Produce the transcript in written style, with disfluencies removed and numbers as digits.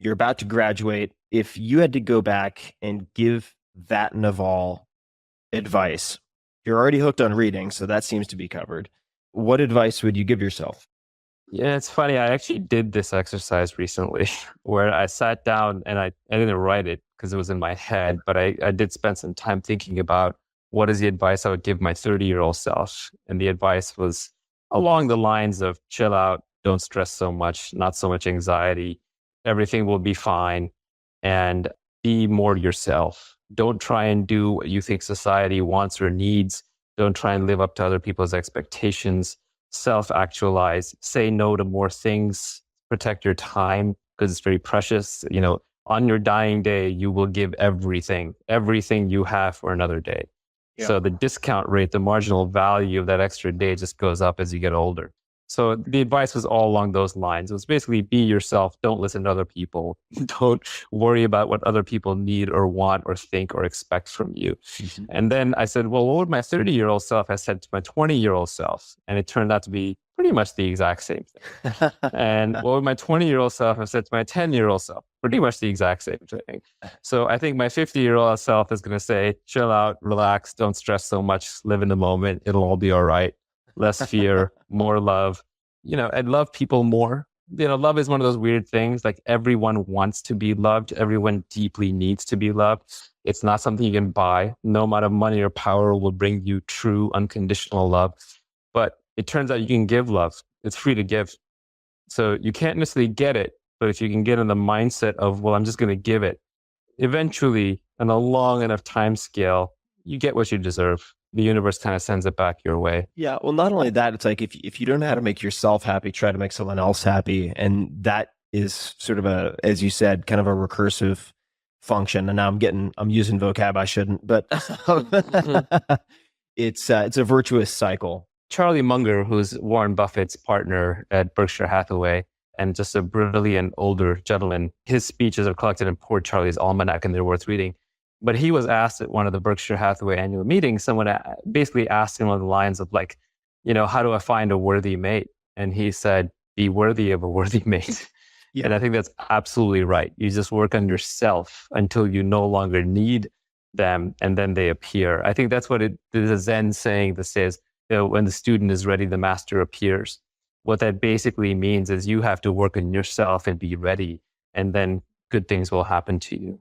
You're about to graduate. If you had to go back and give that Naval advice, you're already hooked on reading, so that seems to be covered. What advice would you give yourself? Yeah, it's funny. I actually did this exercise recently where I sat down and I didn't write it because it was in my head, but I did spend some time thinking about what is the advice I would give my 30-year-old self. And the advice was along the lines of chill out, don't stress so much, not so much anxiety, everything will be fine, and be more yourself. Don't try and do what you think society wants or needs. Don't try and live up to other people's expectations. Self-actualize, say no to more things, protect your time because it's very precious. On your dying day, you will give everything you have for another day. Yeah. So the discount rate, the marginal value of that extra day just goes up as you get older. So the advice was all along those lines. It was basically be yourself. Don't listen to other people. Don't worry about what other people need or want or think or expect from you. Mhm. And then I said, well, what would my 30-year-old self have said to my 20-year-old self? And it turned out to be pretty much the exact same thing. And what would my 20-year-old self have said to my 10-year-old self? Pretty much the exact same thing. So I think my 50-year-old self is going to say, chill out, relax, don't stress so much, live in the moment. It'll all be all right. Less fear, more love. I'd love people more. Love is one of those weird things. Like everyone wants to be loved. Everyone deeply needs to be loved. It's not something you can buy. No amount of money or power will bring you true unconditional love. But it turns out you can give love. It's free to give. So you can't necessarily get it. But if you can get in the mindset of, well, I'm just going to give it, eventually, on a long enough time scale, you get what you deserve. The universe kind of sends it back your way. Yeah. Well, not only that, it's like if you don't know how to make yourself happy, try to make someone else happy. And that is sort of as you said, kind of a recursive function. And now I'm using vocab I shouldn't, but it's a virtuous cycle. Charlie Munger, who's Warren Buffett's partner at Berkshire Hathaway, and just a brilliant older gentleman, his speeches are collected in Poor Charlie's Almanac, and they're worth reading. But he was asked at one of the Berkshire Hathaway annual meetings, someone basically asked him along the lines of like, how do I find a worthy mate? And he said, be worthy of a worthy mate. Yeah. And I think that's absolutely right. You just work on yourself until you no longer need them, and then they appear. I think that's what there's a Zen saying that says, when the student is ready, the master appears. What that basically means is you have to work on yourself and be ready, and then good things will happen to you.